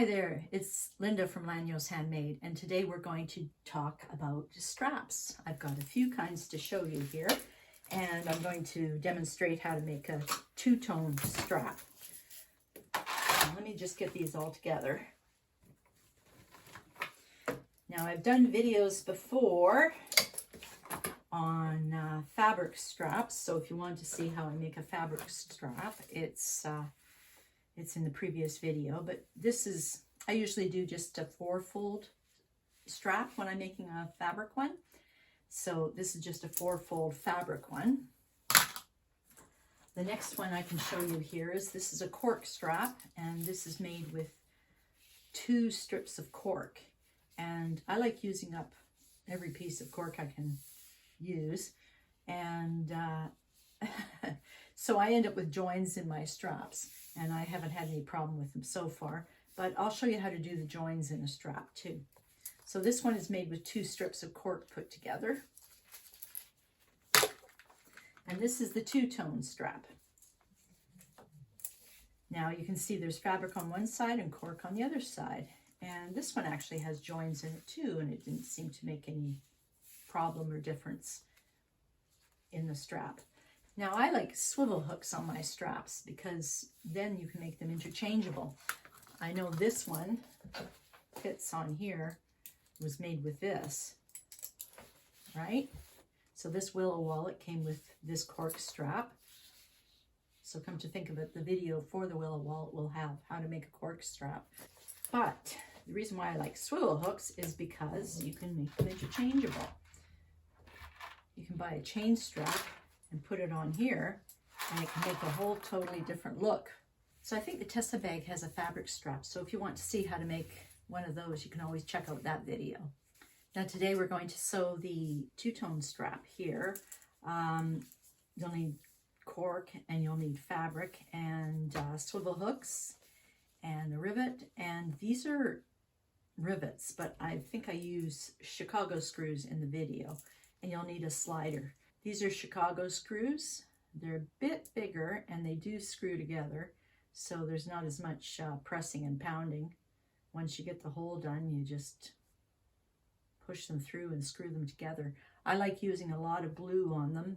Hi there, it's Linda from Lányos Handmade, and today we're going to talk about straps. I've got a few kinds to show you here, and I'm going to demonstrate how to make a two-tone strap. Let me just get these all together. Now, I've done videos before on fabric straps, so if you want to see how I make a fabric strap, it's in the previous video, but this is, I usually do just a 4-fold strap when I'm making a fabric one. So this is just a 4-fold fabric one. The next one I can show you here is, this is a cork strap, and this is made with 2 strips of cork. And I like using up every piece of cork I can use. And so I end up with joins in my straps, and I haven't had any problem with them so far, but I'll show you how to do the joins in a strap too. So this one is made with 2 strips of cork put together. And this is the two-tone strap. Now you can see there's fabric on one side and cork on the other side. And this one actually has joins in it too, and it didn't seem to make any problem or difference in the strap. Now I like swivel hooks on my straps because then you can make them interchangeable. I know this one fits on here, was made with this, right? So this willow wallet came with this cork strap. So come to think of it, the video for the willow wallet will have how to make a cork strap. But the reason why I like swivel hooks is because you can make them interchangeable. You can buy a chain strap and put it on here, and it can make a whole totally different look. So I think the Tessa bag has a fabric strap, so if you want to see how to make one of those, you can always check out that video. Now today we're going to sew the two-tone strap here. You'll need cork, and you'll need fabric, and swivel hooks, and a rivet, and these are rivets, but I think I use Chicago screws in the video, and you'll need a slider. These are Chicago screws. They're a bit bigger, and they do screw together, so there's not as much pressing and pounding. Once you get the hole done, you just push them through and screw them together. I like using a lot of glue on them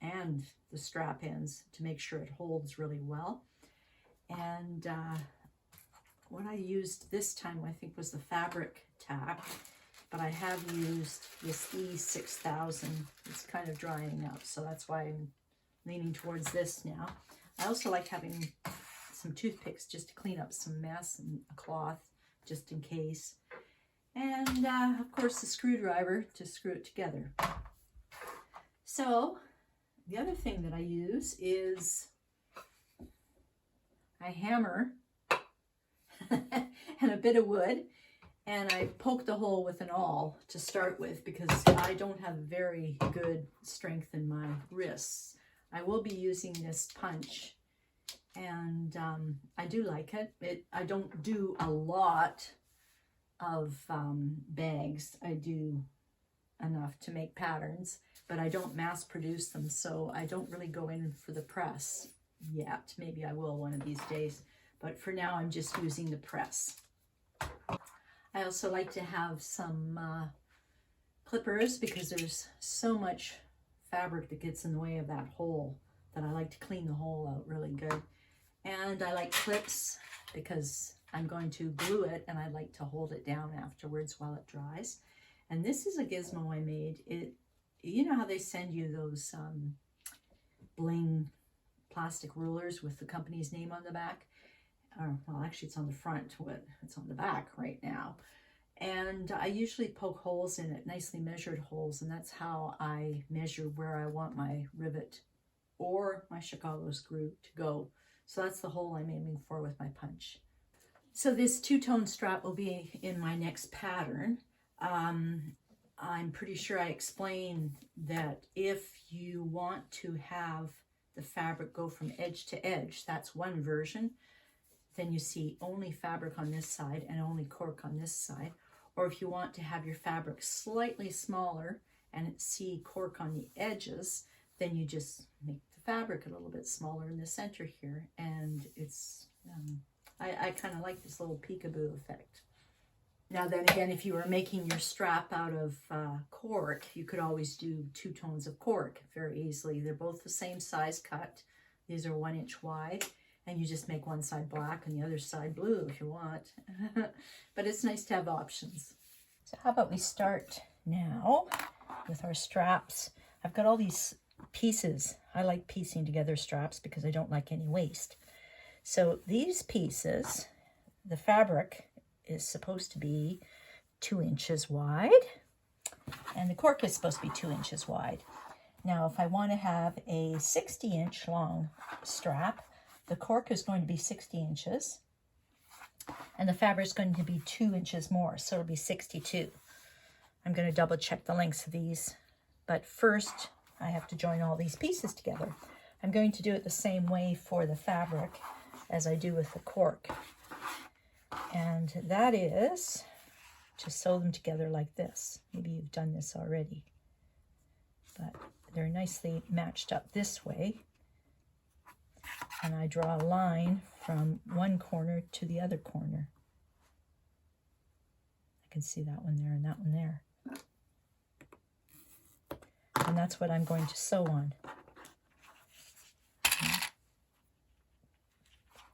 and the strap ends to make sure it holds really well. And what I used this time, I think, was the fabric tack, but I have used this E6000. It's kind of drying up, so that's why I'm leaning towards this now. I also like having some toothpicks just to clean up some mess, and a cloth just in case. And of course the screwdriver to screw it together. So the other thing that I use is a hammer and a bit of wood. And I poked a hole with an awl to start with because I don't have very good strength in my wrists. I will be using this punch, and I do like it. I don't do a lot of bags. I do enough to make patterns, but I don't mass produce them, so I don't really go in for the press yet. Maybe I will one of these days, but for now I'm just using the press. I also like to have some clippers because there's so much fabric that gets in the way of that hole that I like to clean the hole out really good. And I like clips because I'm going to glue it, and I like to hold it down afterwards while it dries. And this is a gizmo I made. You know how they send you those bling plastic rulers with the company's name on the back? Well, actually it's on the front, it's on the back right now. And I usually poke holes in it, nicely measured holes, and that's how I measure where I want my rivet or my Chicago screw to go. So that's the hole I'm aiming for with my punch. So this two-tone strap will be in my next pattern. I'm pretty sure I explained that if you want to have the fabric go from edge to edge, that's one version. Then you see only fabric on this side and only cork on this side. Or if you want to have your fabric slightly smaller and see cork on the edges, then you just make the fabric a little bit smaller in the center here, and it's I kind of like this little peekaboo effect. Now then again, if you were making your strap out of cork, you could always do 2 tones of cork very easily. They're both the same size cut. These are 1 inch wide, and you just make one side black and the other side blue if you want. But it's nice to have options. So how about we start now with our straps. I've got all these pieces. I like piecing together straps because I don't like any waste. So these pieces, the fabric is supposed to be 2 inches wide, and the cork is supposed to be 2 inches wide. Now, if I want to have a 60-inch long strap, the cork is going to be 60 inches, and the fabric is going to be 2 inches more, so it'll be 62. I'm going to double check the lengths of these, but first I have to join all these pieces together. I'm going to do it the same way for the fabric as I do with the cork. And that is to sew them together like this. Maybe you've done this already, but they're nicely matched up this way. And I draw a line from one corner to the other corner. I can see that one there and that one there. And that's what I'm going to sew on.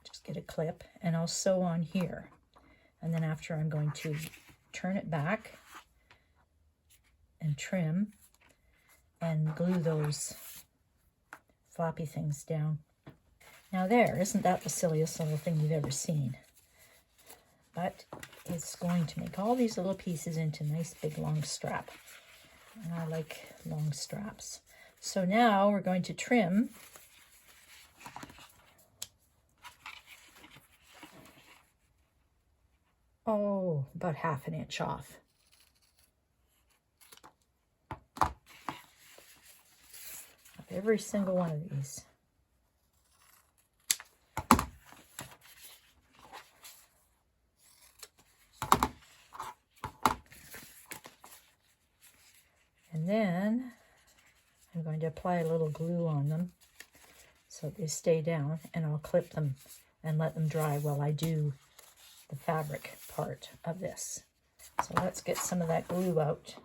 Just get a clip and I'll sew on here. And then after, I'm going to turn it back and trim and glue those floppy things down. Now there, isn't that the silliest little thing you've ever seen? But it's going to make all these little pieces into a nice big long strap. And I like long straps. So now we're going to trim. Oh, about ½ inch off. Of every single one of these. And then I'm going to apply a little glue on them so they stay down, and I'll clip them and let them dry while I do the fabric part of this. So let's get some of that glue out.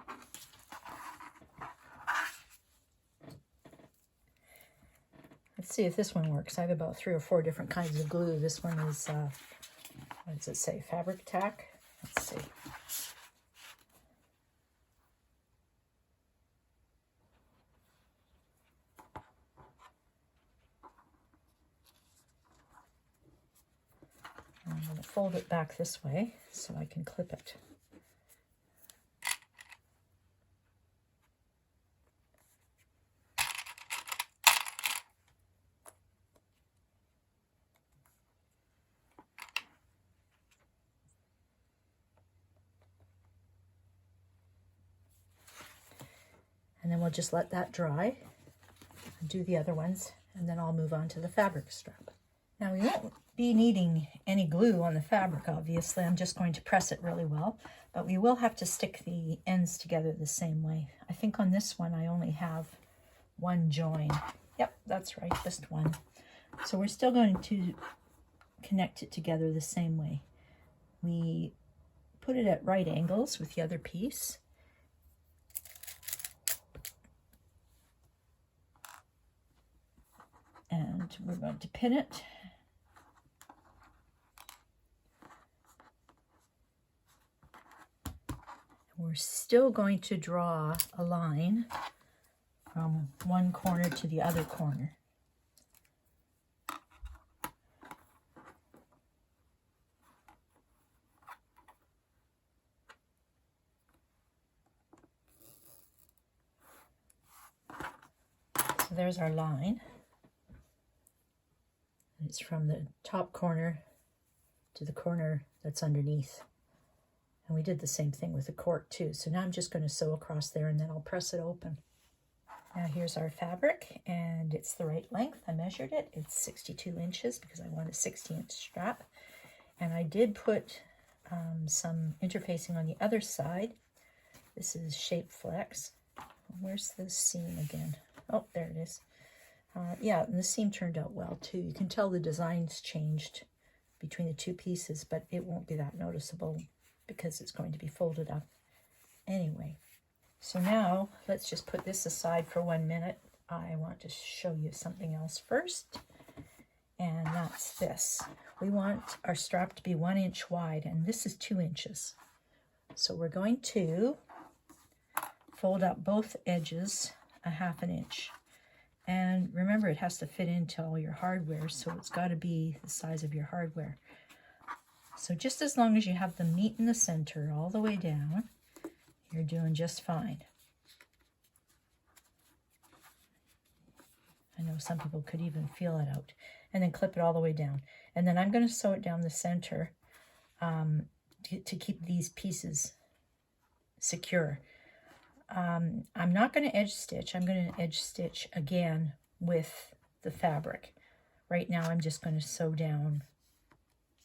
Let's see if this one works. I have about 3 or 4 different kinds of glue. This one is, what does it say? Fabric Tack? Let's see. I'm going to fold it back this way so I can clip it. And then we'll just let that dry and do the other ones, and then I'll move on to the fabric strap. Now we won't be needing any glue on the fabric, obviously. I'm just going to press it really well, but we will have to stick the ends together the same way. I think on this one I only have 1 join. Yep, that's right, just 1. So we're still going to connect it together the same way. We put it at right angles with the other piece. And we're going to pin it. We're still going to draw a line from one corner to the other corner. So there's our line. It's from the top corner to the corner that's underneath. And we did the same thing with the cork too. So now I'm just going to sew across there and then I'll press it open. Now here's our fabric, and it's the right length. I measured it. It's 62 inches because I want a 60-inch strap. And I did put some interfacing on the other side. This is Shape Flex. Where's the seam again? Oh, there it is. Yeah, and the seam turned out well too. You can tell the design's changed between the two pieces, but it won't be that noticeable because it's going to be folded up anyway. So now let's just put this aside for 1 minute. I want to show you something else first, and that's this. We want our strap to be 1 inch wide, and this is 2 inches. So we're going to fold up both edges a 1/2 inch. And remember, it has to fit into all your hardware, so it's got to be the size of your hardware. So just as long as you have the meat in the center all the way down, you're doing just fine. I know some people could even feel it out. And then clip it all the way down. And then I'm going to sew it down the center to keep these pieces secure. I'm not going to edge stitch. I'm going to edge stitch again with the fabric. Right now I'm just going to sew down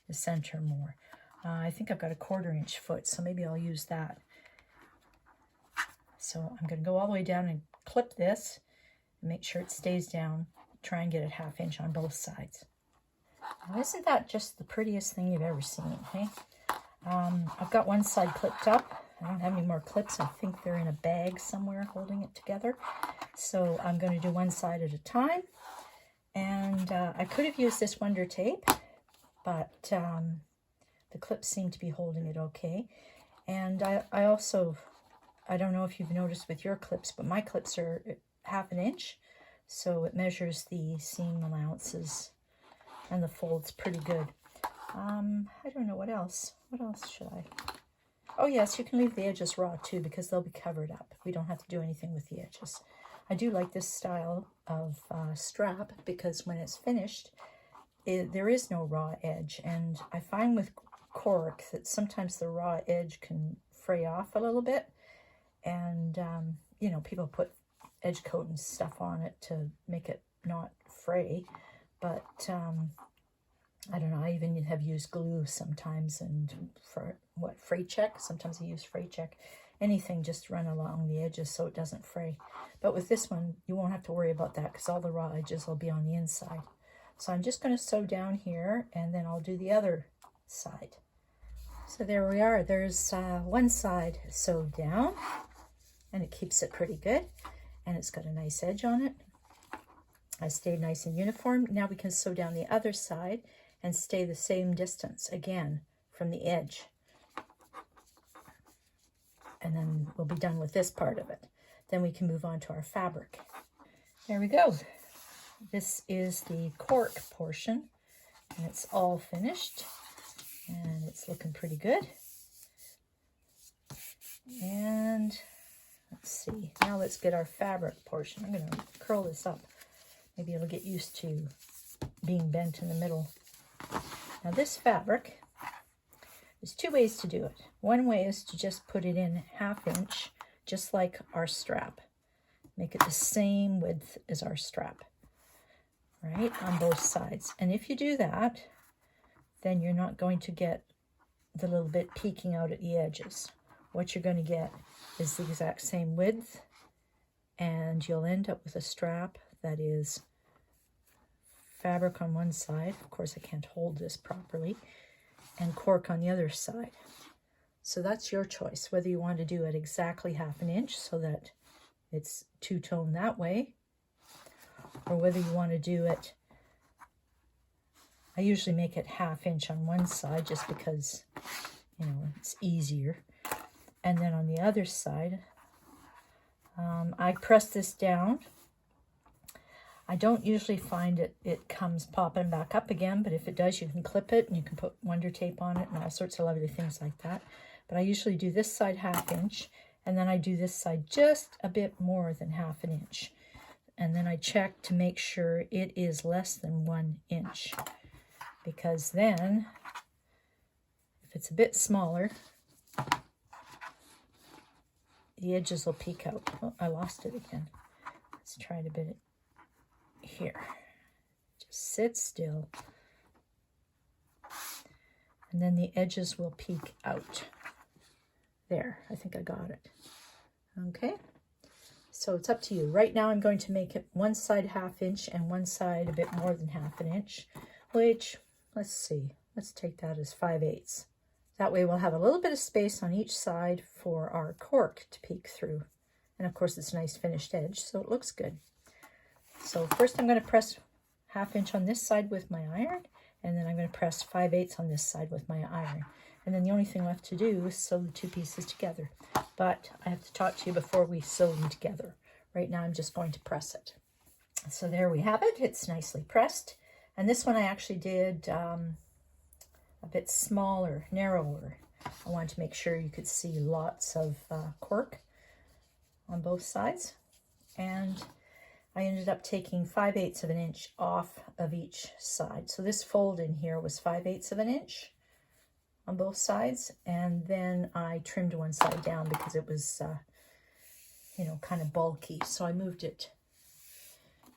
the center more. I think I've got a 1/4 inch foot, so maybe I'll use that. So I'm going to go all the way down and clip this and make sure it stays down. Try and get it 1/2 inch on both sides. Now, isn't that just the prettiest thing you've ever seen, hey? I've got one side clipped up. I don't have any more clips. I think they're in a bag somewhere holding it together. So I'm going to do one side at a time. And I could have used this Wonder Tape, but the clips seem to be holding it okay. And I also, I don't know if you've noticed with your clips, but my clips are 1/2 inch. So it measures the seam allowances and the folds pretty good. I don't know what else. What else should I? Oh yes, you can leave the edges raw too because they'll be covered up. We don't have to do anything with the edges. I do like this style of strap because when it's finished, there is no raw edge. And I find with cork that sometimes the raw edge can fray off a little bit. And, you know, people put edge coat and stuff on it to make it not fray. But I don't know, I even have used glue sometimes, and for what, fray check? Sometimes I use fray check. Anything just run along the edges so it doesn't fray. But with this one, you won't have to worry about that because all the raw edges will be on the inside. So I'm just going to sew down here, and then I'll do the other side. So there we are. There's one side sewed down, and it keeps it pretty good. And it's got a nice edge on it. I stayed nice and uniform. Now we can sew down the other side and stay the same distance again from the edge. And then we'll be done with this part of it. Then we can move on to our fabric. There we go. This is the cork portion, and it's all finished, and it's looking pretty good. And let's see, now let's get our fabric portion. I'm going to curl this up. Maybe it'll get used to being bent in the middle. Now this fabric, there's 2 ways to do it. One way is to just put it in 1/2 inch, just like our strap. Make it the same width as our strap, right, on both sides. And if you do that, then you're not going to get the little bit peeking out at the edges. What you're going to get is the exact same width, and you'll end up with a strap that is fabric on one side. Of course, I can't hold this properly, and cork on the other side. So that's your choice, whether you want to do it exactly 1/2 inch so that it's two-tone that way, or whether you want to do it, I usually make it 1/2 inch on one side just because, you know, it's easier. And then on the other side, I press this down. I don't usually find it comes popping back up again, but if it does, you can clip it and you can put Wonder Tape on it and all sorts of lovely things like that. But I usually do this side 1/2 inch, and then I do this side just a bit more than 1/2 inch. And then I check to make sure it is less than 1 inch. Because then, if it's a bit smaller, the edges will peek out. Oh, I lost it again. Let's try it a bit here. Just sit still. And then the edges will peek out. There, I think I got it. Okay, so it's up to you. Right now I'm going to make it one side 1/2 inch and one side a bit more than 1/2 inch, which, let's see, let's take that as 5/8. That way we'll have a little bit of space on each side for our cork to peek through. And of course it's a nice finished edge, so it looks good. So first I'm going to press 1/2 inch on this side with my iron, and then I'm going to press 5/8 on this side with my iron. And then the only thing left to do is sew the two pieces together. But I have to talk to you before we sew them together. Right now I'm just going to press it. So there we have it. It's nicely pressed. And this one I actually did a bit smaller, narrower. I wanted to make sure you could see lots of cork on both sides. And I ended up taking 5/8 of an inch off of each side. So this fold in here was 5/8 of an inch on both sides. And then I trimmed one side down because it was, you know, kind of bulky. So I moved it.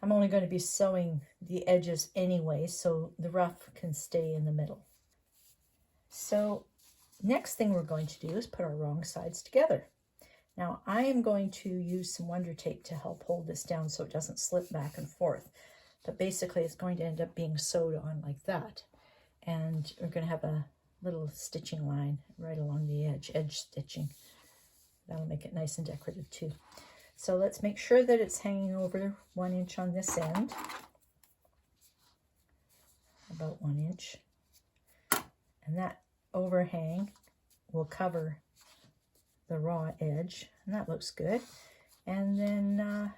I'm only going to be sewing the edges anyway, so the rough can stay in the middle. So next thing we're going to do is put our wrong sides together. Now I am going to use some Wonder Tape to help hold this down so it doesn't slip back and forth. But basically it's going to end up being sewed on like that. And we're going to have a little stitching line right along the edge stitching. That'll make it nice and decorative too. So let's make sure that it's hanging over 1 inch on this end. About 1 inch. And that overhang will cover the raw edge, and that looks good. And then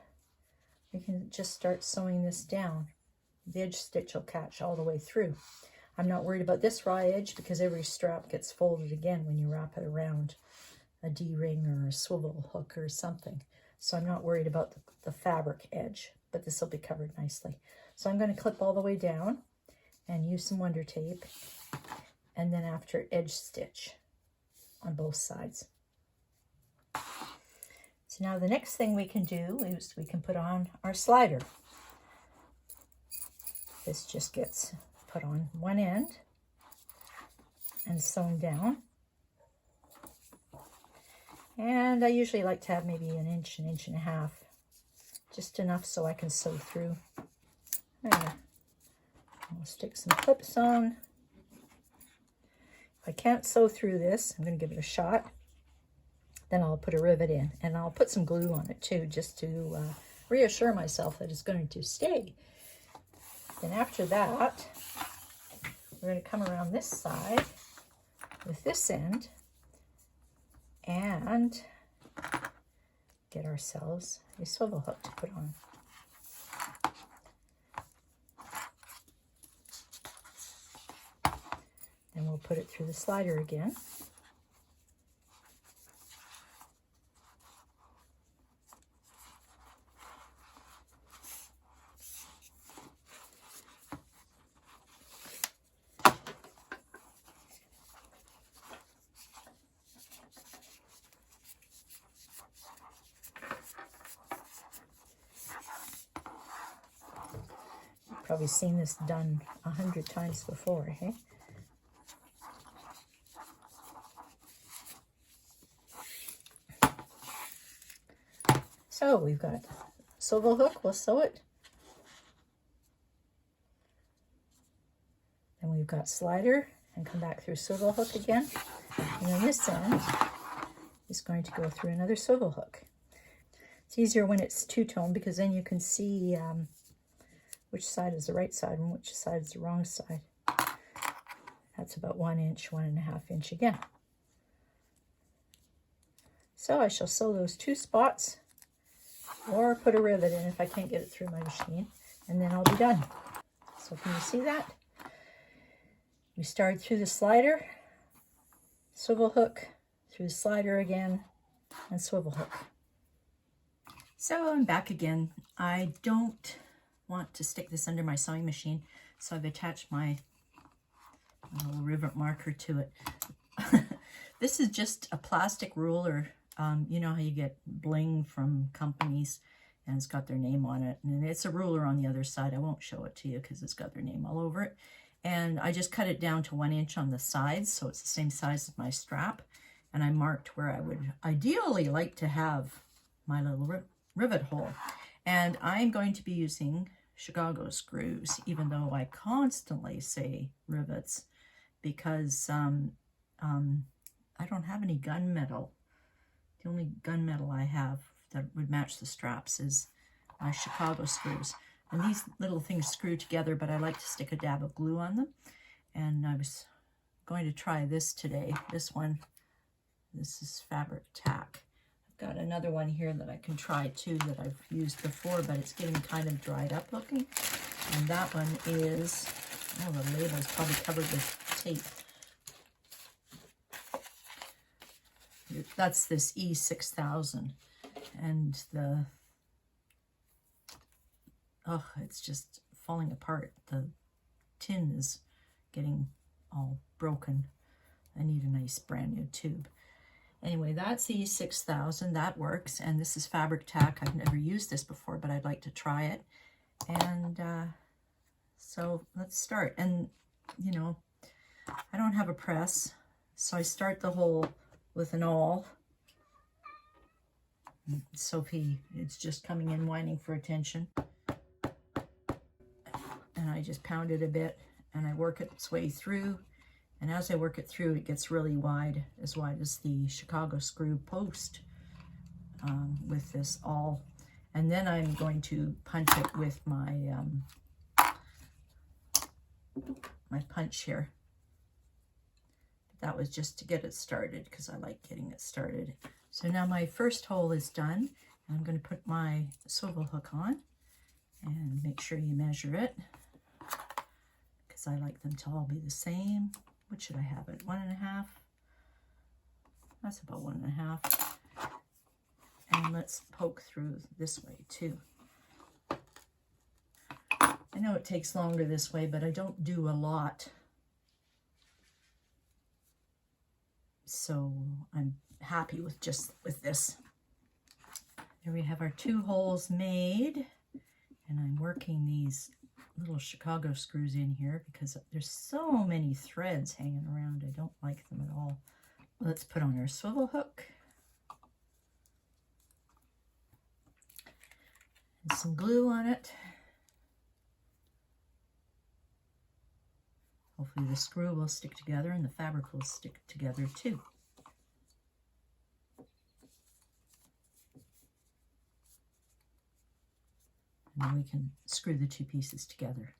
we can just start sewing this down. The edge stitch will catch all the way through. I'm not worried about this raw edge because every strap gets folded again when you wrap it around a D-ring or a swivel hook or something. So I'm not worried about the fabric edge, but this will be covered nicely. So I'm going to clip all the way down and use some Wonder Tape, and then after edge stitch on both sides. So now the next thing we can do is we can put on our slider. This just gets put on one end and sewn down. And I usually like to have maybe an inch and a half, just enough so I can sew through. There. I'll stick some clips on. If I can't sew through this, I'm going to give it a shot. Then I'll put a rivet in, and I'll put some glue on it too, just to reassure myself that it's going to stay. Then after that, we're going to come around this side with this end and get ourselves a swivel hook to put on. Then we'll put it through the slider again. Probably seen this done 100 times before, hey? So we've got swivel hook, we'll sew it. Then we've got slider and come back through swivel hook again. And then this end is going to go through another swivel hook. It's easier when it's two-tone because then you can see which side is the right side and which side is the wrong side. That's about 1 inch, 1.5 inch again. So I shall sew those two spots or put a rivet in if I can't get it through my machine, and then I'll be done. So can you see that? We started through the slider, swivel hook, through the slider again, and swivel hook. So I'm back again. I don't want to stick this under my sewing machine, so I've attached my little rivet marker to it. This is just a plastic ruler. You know how you get bling from companies and it's got their name on it, and it's a ruler on the other side. I won't show it to you because it's got their name all over it. And I just cut it down to 1 inch on the sides, so it's the same size as my strap. And I marked where I would ideally like to have my little rivet hole. And I'm going to be using Chicago screws, even though I constantly say rivets. because I don't have any gunmetal. The only gunmetal I have that would match the straps is my Chicago screws. And these little things screw together, but I like to stick a dab of glue on them. And I was going to try this today. This one, this is fabric tack. I've got another one here that I can try too that I've used before, but it's getting kind of dried up looking. And that one is, oh, the label's probably covered with tape. That's this E6000, and the, oh, it's just falling apart. The tin is getting all broken. I need a nice brand new tube. Anyway, that's the E6000, that works, and this is fabric tack. I've never used this before, but I'd like to try it. And so let's start. And, you know, I don't have a press, so I start the hole with an awl. Sophie is just coming in whining for attention. And I just pound it a bit and I work its way through. And as I work it through, it gets really wide as the Chicago screw post with this awl. And then I'm going to punch it with my my punch here. That was just to get it started because I like getting it started. So now my first hole is done. And I'm going to put my swivel hook on and make sure you measure it because I like them to all be the same. What should I have it? 1.5? That's about 1.5. And let's poke through this way too. I know it takes longer this way, but I don't do a lot. So I'm happy with with this. There we have our 2 holes made, and I'm working these little Chicago screws in here because there's so many threads hanging around. I don't like them at all. Let's put on our swivel hook and some glue on it. Hopefully the screw will stick together and the fabric will stick together too. And then we can screw the 2 pieces together.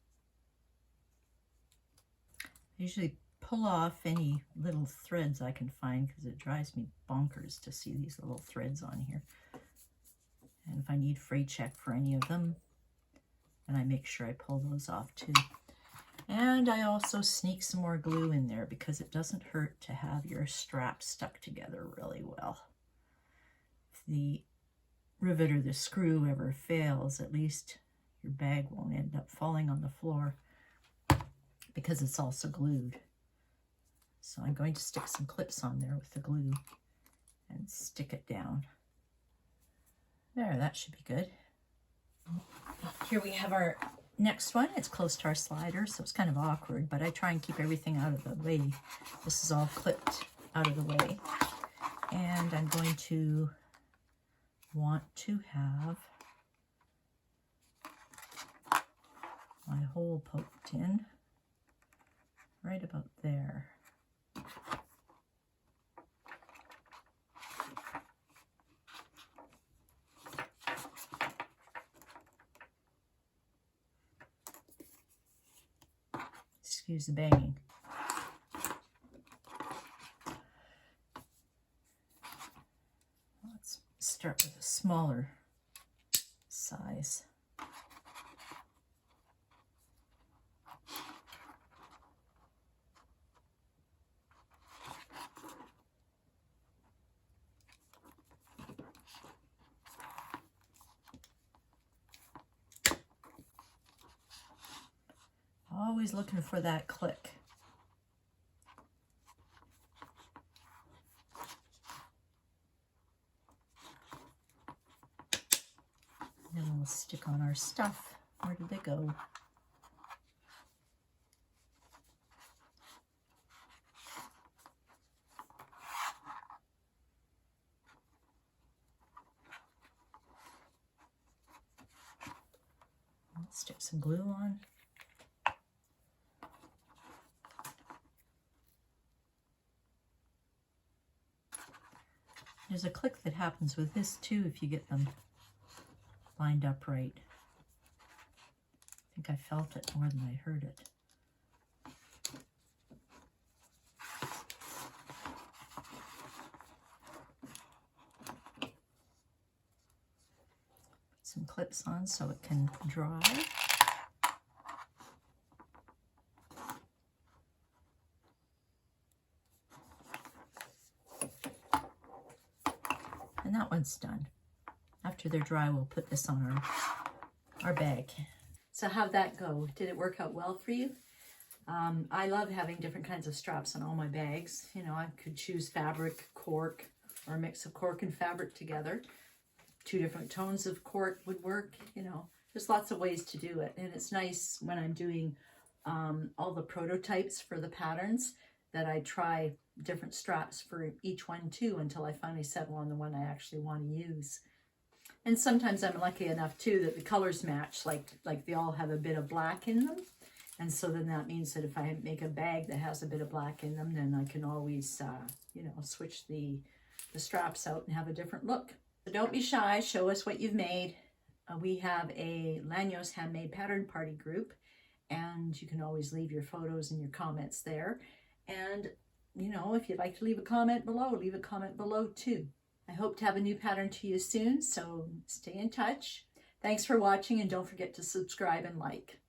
I usually pull off any little threads I can find because it drives me bonkers to see these little threads on here. And if I need fray check for any of them, then I make sure I pull those off too. And I also sneak some more glue in there because it doesn't hurt to have your straps stuck together really well. If the rivet or the screw ever fails, at least your bag won't end up falling on the floor because it's also glued. So I'm going to stick some clips on there with the glue and stick it down. There, that should be good. Here we have our next one. It's close to our slider, so it's kind of awkward, but I try and keep everything out of the way. This is all clipped out of the way. And I'm going to want to have my hole poked in right about there. Excuse the banging. Let's start with a smaller size. Always looking for that click. Then we'll stick on our stuff. Where did they go? Let's stick some glue on. There's a click that happens with this too if you get them lined up right. I think I felt it more than I heard it. Put some clips on so it can dry. And that one's done. After they're dry, we'll put this on our bag. So how'd that go? Did it work out well for you? I love having different kinds of straps on all my bags. You know, I could choose fabric, cork, or a mix of cork and fabric together. 2 different tones of cork would work. You know, there's lots of ways to do it. And it's nice when I'm doing all the prototypes for the patterns that I try different straps for each one too until I finally settle on the one I actually want to use. And sometimes I'm lucky enough too that the colors match, like they all have a bit of black in them. And so then that means that if I make a bag that has a bit of black in them, then I can always, you know, switch the straps out and have a different look. So don't be shy, show us what you've made. We have a Lányos Handmade Pattern Party group, and you can always leave your photos and your comments there. And, you know, if you'd like to leave a comment below, leave a comment below too. I hope to have a new pattern to you soon, so stay in touch. Thanks for watching, and don't forget to subscribe and like.